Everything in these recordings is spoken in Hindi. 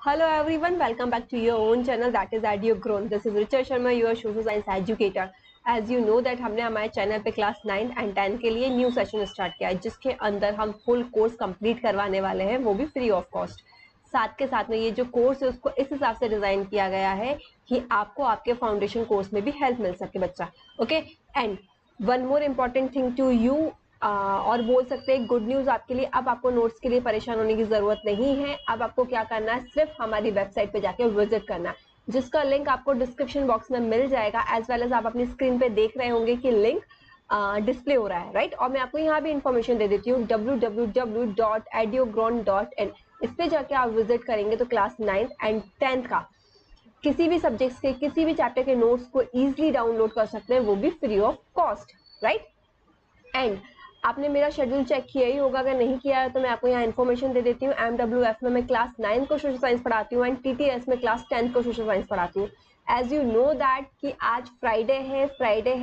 Hello everyone, welcome back to your own channel that is EduGrown. This is Richa Sharma, your social science educator. As you know that हमने हमारे चैनल पे क्लास 9 एंड 10 के लिए न्यू सेशन स्टार्ट किया है जिसके अंदर हम फुल कोर्स कंप्लीट करवाने वाले हैं, वो भी फ्री ऑफ कॉस्ट। साथ के साथ में ये जो कोर्स है उसको इस हिसाब से डिजाइन किया गया है कि आपको आपके फाउंडेशन कोर्स में भी हेल्प मिल सके बच्चा। Okay, and one more important thing to you, और बोल सकते हैं गुड न्यूज आपके लिए, अब आपको नोट्स के लिए परेशान होने की जरूरत नहीं है। अब आपको क्या करना है, सिर्फ हमारी वेबसाइट पे जाके विजिट करना है, जिसका लिंक आपको डिस्क्रिप्शन बॉक्स में मिल जाएगा। एज वेल एज आप अपनी स्क्रीन पे देख रहे होंगे कि लिंक डिस्प्ले हो रहा है, राइट। और मैं आपको यहाँ भी इंफॉर्मेशन दे देती हूँ, www.edugrown.in। इस पे जाके आप विजिट करेंगे तो क्लास 9th एंड 10th का किसी भी सब्जेक्ट्स के किसी भी चैप्टर के नोट्स को इजीली डाउनलोड कर सकते हैं, वो भी free of cost, right. And आपने मेरा शेड्यूल चेक किया ही होगा, अगर नहीं किया है तो मैं आपको यहाँ इन्फॉर्मेशन दे देती हूँ। MWF में मैं क्लास 9 को सोशल साइंस पढ़ाती हूँ एंड TTS में क्लास 10 को सोशल साइंस पढ़ाती हूँ। एज यू नो दैट कि आज फ्राइडे है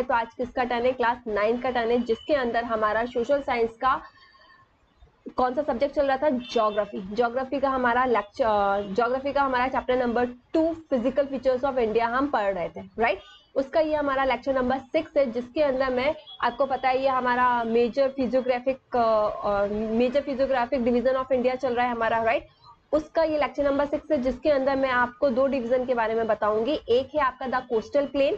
तो आज किसका टर्न है, क्लास 9 का टर्न है, जिसके अंदर हमारा सोशल साइंस का कौन सा सब्जेक्ट चल रहा था, ज्योग्राफी का हमारा chapter number 2 physical features of India हम पढ़ रहे थे, राइट। उसका ये हमारा लेक्चर नंबर 6 है, जिसके अंदर में आपको पता है ये हमारा major physiographic division of India चल रहा है हमारा, राइट। उसका ये लेक्चर नंबर 6 है, जिसके अंदर मैं आपको 2 डिवीजन के बारे में बताऊंगी। एक है आपका द कोस्टल प्लेन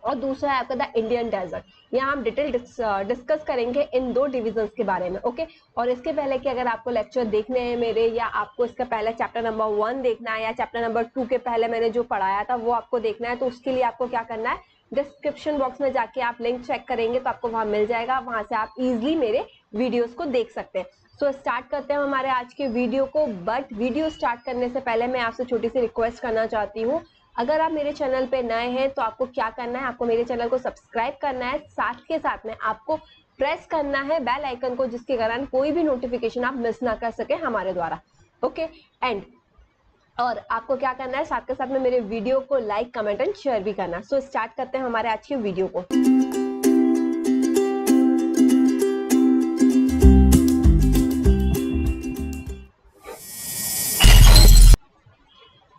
और दूसरा है आपका द इंडियन डेजर्ट। यहाँ हम डिटेल डिस्कस करेंगे इन 2 डिविजन्स के बारे में, ओके। और इसके पहले कि अगर आपको लेक्चर देखने हैं मेरे, या आपको इसका पहले चैप्टर नंबर 1 देखना है या चैप्टर नंबर 2 के पहले मैंने जो पढ़ाया था वो आपको देखना है, तो उसके लिए आपको क्या करना है, डिस्क्रिप्शन बॉक्स में जाके आप लिंक चेक करेंगे तो आपको वहां मिल जाएगा, वहां से आप इजिली मेरे वीडियोस को देख सकते हैं। सो स्टार्ट करते हैं हमारे आज के वीडियो को। बट वीडियो स्टार्ट करने से पहले मैं आपसे छोटी सी रिक्वेस्ट करना चाहती हूँ, अगर आप मेरे चैनल पे नए हैं तो आपको क्या करना है, आपको मेरे चैनल को सब्सक्राइब करना है, साथ के साथ में आपको प्रेस करना है बेल आइकन को, जिसके कारण कोई भी नोटिफिकेशन आप मिस ना कर सके हमारे द्वारा, ओके। एंड और आपको क्या करना है, साथ के साथ में मेरे वीडियो को लाइक कमेंट एंड शेयर भी करना है। सो स्टार्ट करते हैं हमारे आज के वीडियो को।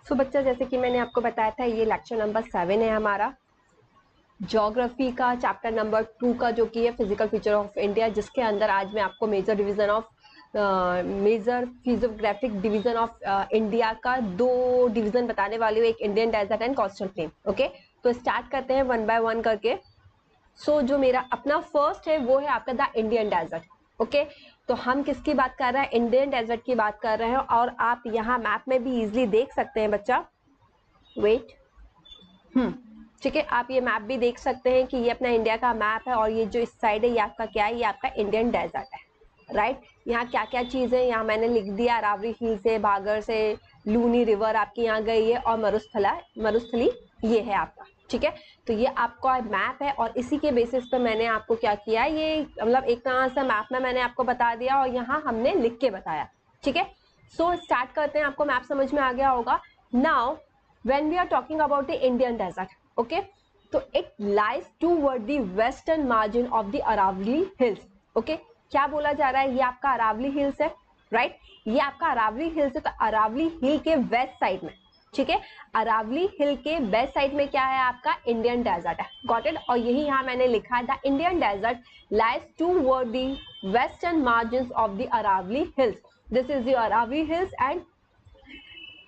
सो बच्चा, जैसे कि मैंने आपको बताया था, ये लेक्चर नंबर 7 है हमारा ज्योग्राफी का, चैप्टर नंबर 2 का, जो कि है फिजिकल फीचर ऑफ इंडिया, जिसके अंदर आज मैं आपको major physiographic division of India का 2 डिवीजन बताने वाली हूँ, एक Indian desert and coastal plain, okay. तो स्टार्ट करते हैं 1 बाय 1 करके। सो जो मेरा अपना फर्स्ट है वो है आपका द इंडियन डेजर्ट, ओके। तो हम किसकी बात कर रहे हैं, इंडियन डेजर्ट की बात कर रहे हैं। और आप यहाँ मैप में भी इजिली देख सकते हैं बच्चा, वेट, ठीक है, आप ये मैप भी देख सकते हैं कि ये अपना इंडिया का मैप है, और ये जो इस साइड है ये आपका क्या है, ये आपका इंडियन डेजर्ट है, राइट। यहाँ क्या क्या चीज है, यहाँ मैंने लिख दिया, अरावली हिल से, भागर से, लूनी रिवर आपकी यहाँ गई है, और मरुस्थली ये है आपका, ठीक है। तो ये आपका मैप है, और इसी के बेसिस पे मैंने आपको क्या किया, ये मतलब एक तरह से मैप में मैंने आपको बता दिया और यहाँ हमने लिख के बताया, ठीक है। सो स्टार्ट करते हैं, आपको मैप समझ में आ गया होगा। Now when we are talking about the Indian desert, okay, तो it lies toward the western margin of the Aravalli Hills, okay। क्या बोला जा रहा है, ये आपका अरावली हिल्स है, राइट। ये आपका अरावली हिल्स है, तो अरावली हिल के वेस्ट साइड में, ठीक है, अरावली हिल के वेस्ट साइड में क्या है, आपका इंडियन डेजर्ट है, गॉट इट। और यही यहाँ मैंने लिखा है, the Indian desert lies toward the western margin of the Aravalli hills. This is the Aravalli hills and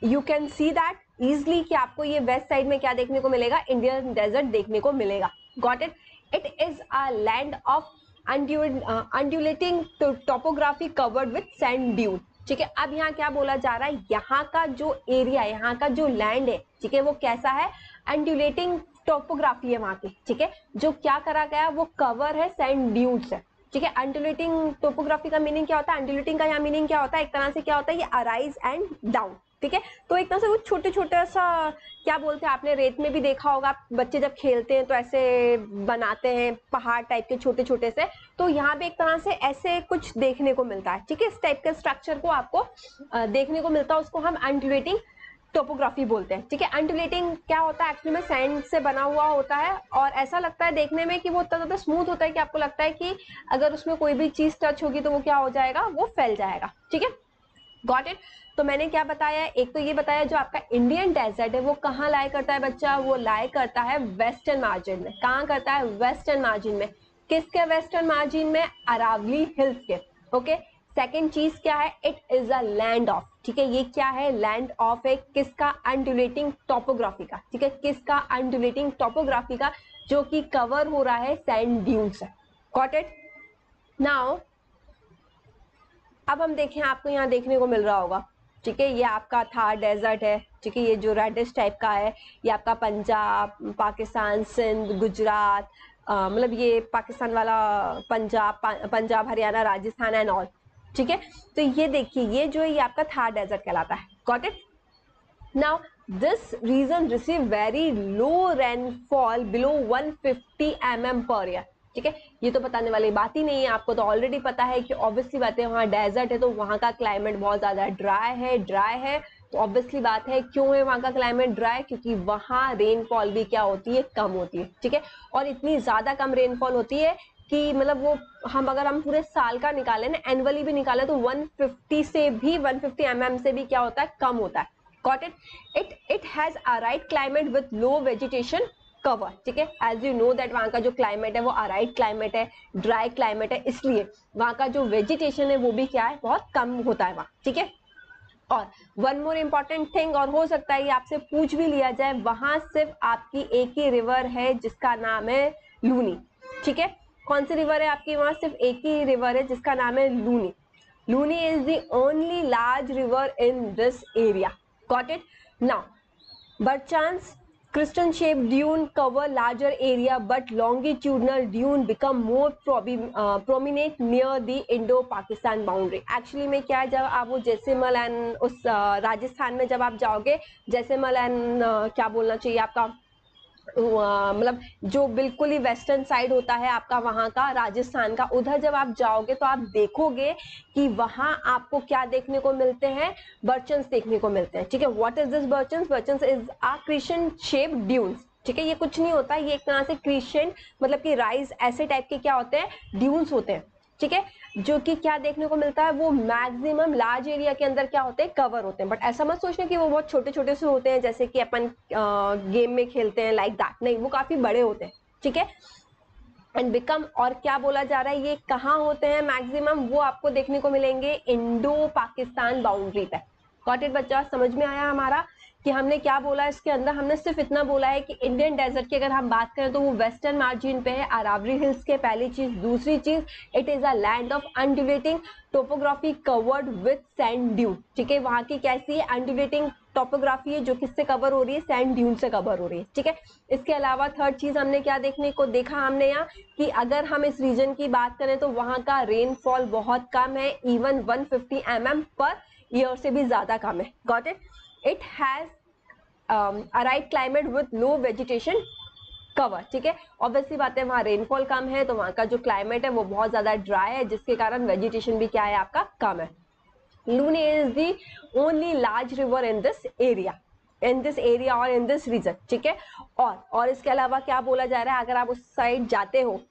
you can see that easily कि आपको ये वेस्ट साइड में क्या देखने को मिलेगा, इंडियन डेजर्ट देखने को मिलेगा, got it. It is a land of undulating topography covered with sand dune, ठीक है। अब यहाँ क्या बोला जा रहा है, यहाँ का जो एरिया, यहाँ का जो लैंड है, ठीक है, वो कैसा है, अंडुलेटिंग टोपोग्राफी है वहां की, ठीक है। जो क्या करा गया, वो कवर है सैंड ड्यून से, ठीक है। अंडुलेटिंग टोपोग्राफी का मीनिंग क्या होता है, अंडुलेटिंग का यहाँ मीनिंग क्या होता है, एक तरह से क्या होता है, ये अराइज एंड डाउन, ठीक है। तो एक तरह से वो छोटे छोटे सा क्या बोलते हैं, आपने रेत में भी देखा होगा, बच्चे जब खेलते हैं तो ऐसे बनाते हैं पहाड़ टाइप के छोटे छोटे से, तो यहाँ पे एक तरह से ऐसे कुछ देखने को मिलता है, ठीक है। इस टाइप के स्ट्रक्चर को आपको देखने को मिलता है, उसको हम अंडुलेटिंग टोपोग्राफी बोलते हैं, ठीक है। अंडुलेटिंग क्या होता है, एक्चुअली में सैंड से बना हुआ होता है, और ऐसा लगता है देखने में कि वो इतना ज्यादा स्मूथ होता है कि आपको लगता है कि अगर उसमें कोई भी चीज टच होगी तो वो क्या हो जाएगा, वो फैल जाएगा, ठीक है। Got it. तो मैंने क्या बताया, एक तो ये बताया जो आपका इंडियन डेजर्ट है वो कहाँ लाई करता है बच्चा, वो लाई करता है वेस्टर्न मार्जिन में। कहाँ करता है, वेस्टर्न मार्जिन में। किसके वेस्टर्न मार्जिन में, अरावली हिल्स के। ओके, सेकेंड चीज क्या है, it is a land of, ठीक है, ये क्या है, लैंड ऑफ है किसका, अंडुलेटिंग टोपोग्राफी का, ठीक है, किसका, अंडुलेटिंग टोपोग्राफी का, जो कि कवर हो रहा है सैंड ड्यून्स से। Got it. नाउ अब हम देखें, आपको यहाँ देखने को मिल रहा होगा, ठीक है, ये आपका थार डेजर्ट है, ठीक है, ये जो रेडिश टाइप का है, ये आपका पंजाब, पाकिस्तान, सिंध, गुजरात, मतलब ये पाकिस्तान वाला पंजाब, पंजाब, हरियाणा, राजस्थान एंड ऑल, ठीक है। तो ये देखिए, ये जो है ये आपका थार डेजर्ट कहलाता है। Got it. Now this region receive very low rainfall below 150 mm per year, ठीक है। ये तो बताने वाली बात ही नहीं है, आपको तो ऑलरेडी पता है कि ऑब्वियसली बात है, वहाँ डेजर्ट है तो वहाँ का क्लाइमेट बहुत ज्यादा ड्राई है। तो ऑब्वियसली बात है, क्यों है वहाँ का क्लाइमेट ड्राई, क्योंकि वहाँ रेनफॉल भी क्या होती है, कम होती है, ठीक है। और इतनी ज्यादा कम रेनफॉल होती है कि मतलब वो अगर हम पूरे साल का निकालें ना, एनुअली भी निकालें, तो 150 से भी 150 mm से भी क्या होता है, कम होता है। Got it? It has arid climate with low vegetation cover, ठीक है। एज यू नो दैट वहाँ का जो क्लाइमेट है वो अराइड क्लाइमेट है, ड्राई क्लाइमेट है, इसलिए वहाँ का जो वेजिटेशन है वो भी क्या है, बहुत कम होता है वहाँ, ठीक है। और वन मोर इम्पॉर्टेंट थिंग, और हो सकता है ये आपसे पूछ भी लिया जाए, वहां सिर्फ आपकी एक ही रिवर है जिसका नाम है लूनी, ठीक है। कौन सी रिवर है आपकी, वहां सिर्फ एक ही रिवर है जिसका नाम है Luni. Luni is the only large river in this area. Got it. Now Perchance crystal shaped dune cover larger area, but longitudinal dune become more prominent near the Indo-Pakistan boundary. Actually में क्या है, जब आप वो जैसलमेर एंड उस राजस्थान में जब आप जाओगे, जैसलमेर एंड क्या बोलना चाहिए आपका, मतलब जो बिल्कुल ही वेस्टर्न साइड होता है आपका वहां का, राजस्थान का, उधर जब आप जाओगे तो आप देखोगे कि वहां आपको क्या देखने को मिलते हैं, बर्चन्स देखने को मिलते हैं, ठीक है। What is this barchans, barchans is a crescent shape dunes, ठीक है। ये कुछ नहीं होता, ये एक तरह से क्रिशन मतलब कि राइज ऐसे टाइप के क्या होते हैं, ड्यून्स होते हैं, ठीक है। जो कि क्या देखने को मिलता है, वो मैक्सिमम लार्ज एरिया के अंदर क्या होते हैं, कवर होते हैं। बट ऐसा मत सोचना कि वो बहुत छोटे छोटे से होते हैं जैसे कि अपन गेम में खेलते हैं, लाइक दैट, नहीं, वो काफी बड़े होते हैं, ठीक है। एंड बिकम, और क्या बोला जा रहा है, ये कहाँ होते हैं मैक्सिमम, वो आपको देखने को मिलेंगे इंडो पाकिस्तान बाउंड्री पे। गॉट इट बच्चा, समझ में आया हमारा कि हमने क्या बोला इसके अंदर, हमने सिर्फ इतना बोला है कि इंडियन डेजर्ट की अगर हम बात करें तो वो वेस्टर्न मार्जिन पे है, अरावली हिल्स के, पहली चीज। दूसरी चीज, it is a land of undulating topography covered with sand dune, ठीक है। वहां की कैसी है, अंडुलेटिंग टोपोग्राफी है जो किससे कवर हो रही है, सैंड ड्यून से कवर हो रही है, ठीक है। इसके अलावा थर्ड चीज हमने क्या देखने को देखा, हमने यहाँ कि अगर हम इस रीजन की बात करें तो वहां का रेनफॉल बहुत कम है, इवन 150 mm पर ईयर से भी ज्यादा कम है। Got it. It has aired climate with low vegetation cover, ठीक है। ऑब्वियसली बात है, वहां रेनफॉल कम है तो वहां का जो क्लाइमेट है वो बहुत ज्यादा ड्राई है, जिसके कारण वेजिटेशन भी क्या है आपका, कम है। Luni is the only large river in this area, in this area और इन दिस रीजन, ठीक है। और इसके अलावा क्या बोला जा रहा है, अगर आप उस साइड जाते हो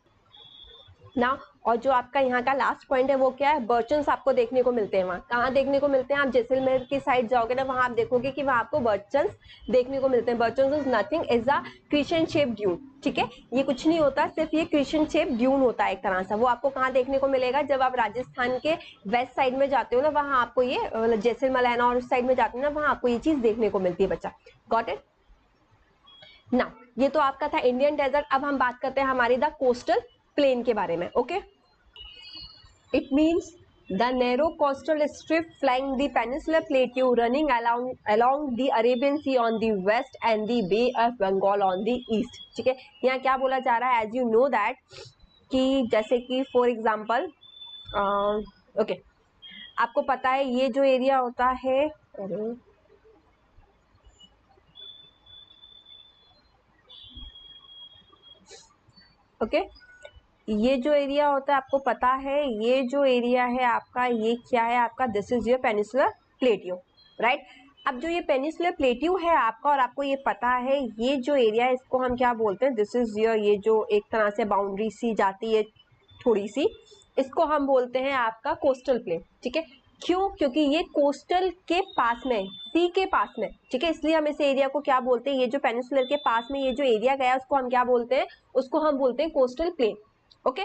ना, और जो आपका यहाँ का लास्ट पॉइंट है वो क्या है, बर्चन्स आपको देखने को मिलते हैं। वहां कहाँ देखने को मिलते हैं, आप जैसलमेर की साइड जाओगे ना, वहां आप देखोगे कि वहां आपको बर्चन्स देखने को मिलते हैं। Barchans is nothing is a crescent shape dune, ठीक है। ये कुछ नहीं होता, सिर्फ ये क्रिश्चियन शेप ड्यून होता है एक तरह से। वो आपको कहाँ देखने को मिलेगा, जब आप राजस्थान के वेस्ट साइड में जाते हो ना, वहां आपको ये जैसलमेर और उस साइड में जाते हो ना, वहां आपको ये चीज देखने को मिलती है बच्चा। Got it. ना ये तो आपका था इंडियन डेजर्ट। अब हम बात करते हैं हमारी द कोस्टल प्लेन के बारे में। Okay, it means the narrow coastal strip flying the peninsular plateau running along the Arabian Sea on the west and the Bay of Bengal on the east, ठीक है। यहाँ क्या बोला जा रहा है, as you know that कि जैसे कि फॉर एग्जाम्पल, ओके, आपको पता है ये जो एरिया होता है, ओके, ये जो एरिया होता है आपको पता है, ये जो एरिया है आपका, ये क्या है आपका, this is your peninsular प्लेटियो, right. अब जो ये पेनिसुलर प्लेटियो है आपका, और आपको ये पता है, ये जो एरिया है इसको हम क्या बोलते हैं, दिस इज योर, ये जो एक तरह से बाउंड्री सी जाती है थोड़ी सी, इसको हम बोलते हैं आपका कोस्टल प्लेन, ठीक है। क्यों? क्योंकि ये कोस्टल के पास में, सी के पास में, ठीक है, इसलिए हम इस एरिया को क्या बोलते हैं, ये जो पेनिनसुलर के पास में ये जो एरिया गया उसको हम क्या बोलते हैं, उसको हम बोलते हैं कोस्टल प्लेन। ओके,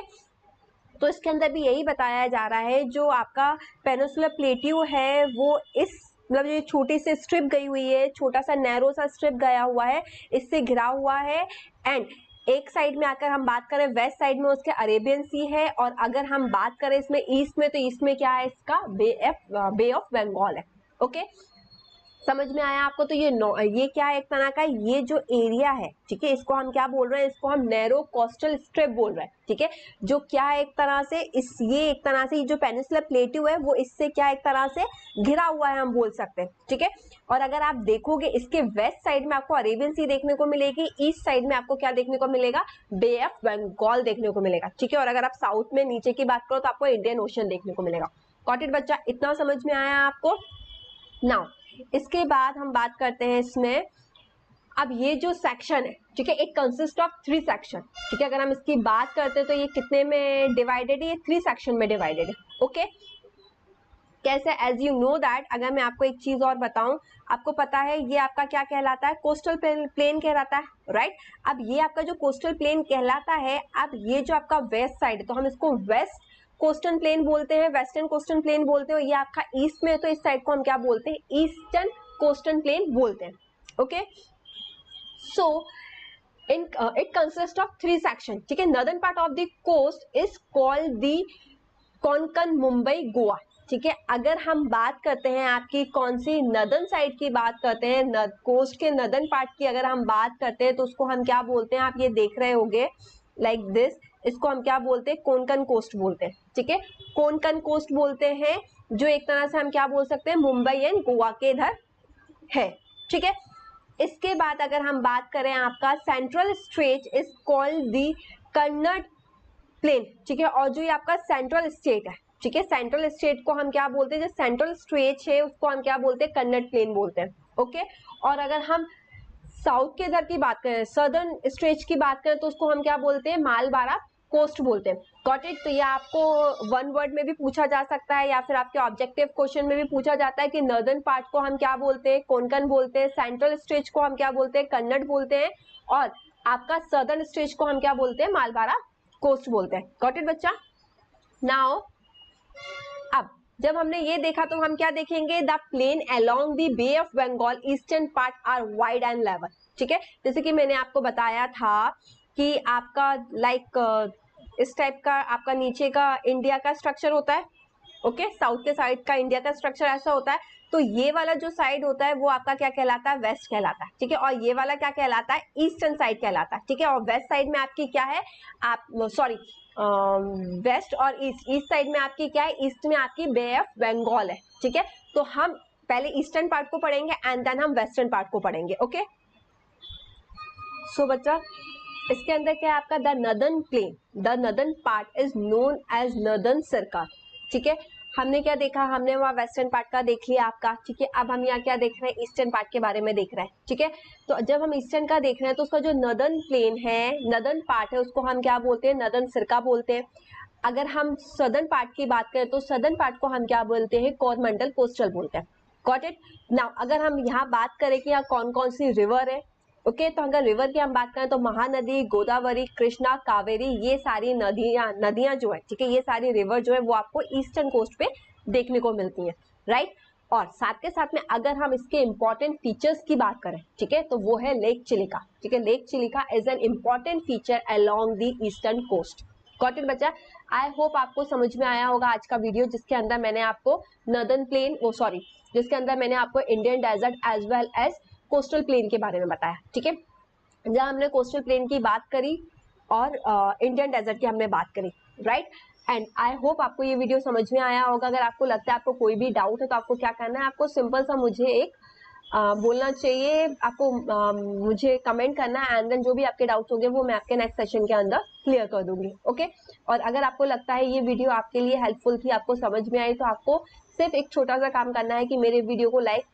तो इसके अंदर भी यही बताया जा रहा है, जो आपका पेनिनसुलर प्लेट्यू है वो इस मतलब ये छोटी सी स्ट्रिप गई हुई है, छोटा सा नैरो सा स्ट्रिप गया हुआ है, इससे घिरा हुआ है। एंड एक साइड में आकर हम बात करें वेस्ट साइड में उसके अरेबियन सी है, और अगर हम बात करें इसमें ईस्ट में, तो ईस्ट में क्या है इसका बे ऑफ बंगाल है। ओके, समझ में आया आपको? तो ये क्या है, एक तरह का ये जो एरिया है, ठीक है, इसको हम क्या बोल रहे हैं, इसको हम नैरो कोस्टल स्ट्रिप बोल रहे हैं, ठीक है, जो क्या है एक तरह से ये एक तरह से जो पेनिनसुलर प्लेट्यू है वो इससे क्या एक तरह से घिरा हुआ है, हम बोल सकते हैं, ठीक है। और अगर आप देखोगे इसके वेस्ट साइड में आपको अरेबियन सी देखने को मिलेगी, ईस्ट साइड में आपको क्या देखने को मिलेगा, बे ऑफ बंगाल देखने को मिलेगा, ठीक है। और अगर आप साउथ में नीचे की बात करो तो आपको इंडियन ओशन देखने को मिलेगा। गॉट इट बच्चा? इतना समझ में आया आपको? नाउ इसके बाद हम बात करते हैं इसमें, अब ये जो सेक्शन है, ठीक है, इट कंसिस्ट ऑफ 3 सेक्शन, ठीक है। अगर हम इसकी बात करते हैं तो ये कितने में डिवाइडेड है, ये 3 सेक्शन में डिवाइडेड है। ओके, कैसे? एज यू नो दैट, अगर मैं आपको एक चीज और बताऊं, आपको पता है ये आपका क्या कहलाता है, कोस्टल प्लेन कहलाता है, राइट। अब ये आपका जो कोस्टल प्लेन कहलाता है, अब ये जो आपका वेस्ट साइड है तो हम इसको वेस्ट कोस्टल प्लेन बोलते हैं, वेस्टर्न कोस्टल प्लेन बोलते हैं। ये आपका ईस्ट में है तो इस साइड को हम क्या बोलते हैं, ईस्टर्न कोस्टल प्लेन बोलते हैं। Okay, so it consists of 3 section, ठीक है। Northern part of the coast is called the Konkan, Mumbai, Goa, ठीक है। अगर हम बात करते हैं आपकी कौन सी नॉर्दर्न साइड की बात करते हैं, कोस्ट के नॉर्दर्न पार्ट की अगर हम बात करते हैं तो उसको हम क्या बोलते हैं, आप ये देख रहे होंगे लाइक दिस, इसको हम क्या बोलते हैं, कोंकण कोस्ट बोलते हैं, ठीक है। कोंकण कोस्ट बोलते हैं, जो एक तरह से हम क्या बोल सकते हैं, मुंबई एंड गोवा के इधर है, ठीक है। इसके बाद अगर हम बात करें आपका central stretch is called the Kannada plain, ठीक है। और जो ये आपका सेंट्रल स्टेट है, ठीक है, सेंट्रल स्टेट को हम क्या बोलते हैं, जो सेंट्रल स्ट्रेच है उसको हम क्या बोलते हैं, कन्नड़ प्लेन बोलते हैं। ओके, और अगर हम साउथ के इधर की बात करें, सदर्न स्ट्रेच की बात करें तो उसको हम क्या बोलते हैं, मालबारा कोस्ट बोलते हैं। Got it? तो ये आपको वन वर्ड में भी पूछा जा सकता है या फिर आपके ऑब्जेक्टिव क्वेश्चन में भी पूछा जाता है कि नॉर्दर्न पार्ट को हम क्या बोलते हैं, कोंकण बोलते हैं, सेंट्रल स्ट्रेच को हम क्या बोलते हैं, कन्नड़ बोलते हैं, और आपका सदर्न स्ट्रेच को हम क्या बोलते हैं, मालबारा कोस्ट बोलते हैं। गॉट इट बच्चा? नाउ अब जब हमने ये देखा तो हम क्या देखेंगे, the plain along the Bay of Bengal eastern part are wide and level, ठीक है। जैसे कि मैंने आपको बताया था कि आपका लाइक इस टाइप का आपका नीचे का इंडिया का स्ट्रक्चर होता है, ओके, साउथ के साइड का इंडिया का स्ट्रक्चर ऐसा होता है। तो ये वाला जो साइड होता है वो आपका क्या कहलाता है, वेस्ट कहलाता है, ठीक है। और ये वाला क्या कहलाता है, ईस्टर्न साइड कहलाता है, ठीक है। और वेस्ट साइड में आपकी क्या है, आप सॉरी वेस्ट और ईस्ट साइड में आपकी क्या है, ईस्ट में आपकी बे ऑफ बंगाल है, ठीक है। तो हम पहले ईस्टर्न पार्ट को पढ़ेंगे एंड देन हम वेस्टर्न पार्ट को पढ़ेंगे। ओके, सो बच्चा इसके अंदर क्या है आपका, the northern plain, the northern part is known as northern circle, ठीक है। हमने क्या देखा, हमने वहाँ वेस्टर्न पार्ट का देख लिया आपका, ठीक है। अब हम यहाँ क्या देख रहे हैं, ईस्टर्न पार्ट के बारे में देख रहे हैं, ठीक है। तो जब हम ईस्टर्न का देख रहे हैं तो उसका जो नॉर्दर्न प्लेन है, नॉर्दर्न पार्ट है, उसको हम क्या बोलते हैं, नॉर्दर्न सर्कल बोलते हैं। अगर हम सदर्न पार्ट की बात करें तो सदर्न पार्ट को हम क्या बोलते हैं, कोरोमंडल कोस्टल बोलते हैं। Got it? नाउ अगर हम यहाँ बात करें कि यहाँ कौन कौन सी रिवर है, ओके, तो अगर रिवर की हम बात करें तो महानदी, गोदावरी, कृष्णा, कावेरी, ये सारी नदियां जो है, ठीक है, ये सारी रिवर जो है वो आपको ईस्टर्न कोस्ट पे देखने को मिलती हैं, राइट। और साथ के साथ में अगर हम इसके इंपॉर्टेंट फीचर्स की बात करें, ठीक है, तो वो है लेक चिलिका, ठीक है। Lake Chilika is an important feature along the eastern coast. Got it बच्चा? आई होप आपको समझ में आया होगा आज का वीडियो, जिसके अंदर मैंने आपको नॉर्दर्न प्लेन जिसके अंदर मैंने आपको Indian desert as well as coastal plain के बारे में बताया, ठीक है। जहाँ हमने कोस्टल प्लेन की बात करी और इंडियन डेजर्ट की हमने बात करी, राइट। एंड आई होप आपको ये वीडियो समझ में आया होगा। अगर आपको लगता है आपको कोई भी डाउट है तो आपको क्या करना है, आपको सिंपल सा मुझे एक बोलना चाहिए, आपको मुझे कमेंट करना है एंड देन जो भी आपके डाउट्स होंगे वो मैं आपके नेक्स्ट सेशन के अंदर क्लियर कर दूंगी। ओके, और अगर आपको लगता है ये वीडियो आपके लिए हेल्पफुल थी, आपको समझ में आई, तो आपको सिर्फ एक छोटा सा काम करना है कि मेरे वीडियो को लाइक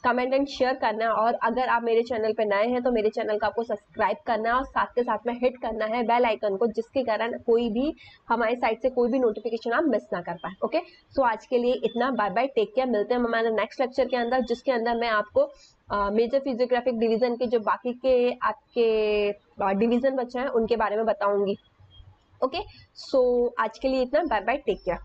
कमेंट एंड शेयर करना है, और अगर आप मेरे चैनल पे नए हैं तो मेरे चैनल को आपको सब्सक्राइब करना है और साथ के साथ में हिट करना है बेल आइकन को, जिसके कारण कोई भी हमारी साइड से कोई भी नोटिफिकेशन आप मिस ना कर पाए। ओके, सो आज के लिए इतना, बाय बाय, टेक केयर। मिलते हैं हमारे नेक्स्ट लेक्चर के अंदर, जिसके अंदर मैं आपको मेजर फिजियोग्राफिक डिवीजन के जो बाकी के आपके डिवीजन बचे हैं उनके बारे में बताऊंगी। ओके, सो आज के लिए इतना, बाय बाय, टेक केयर।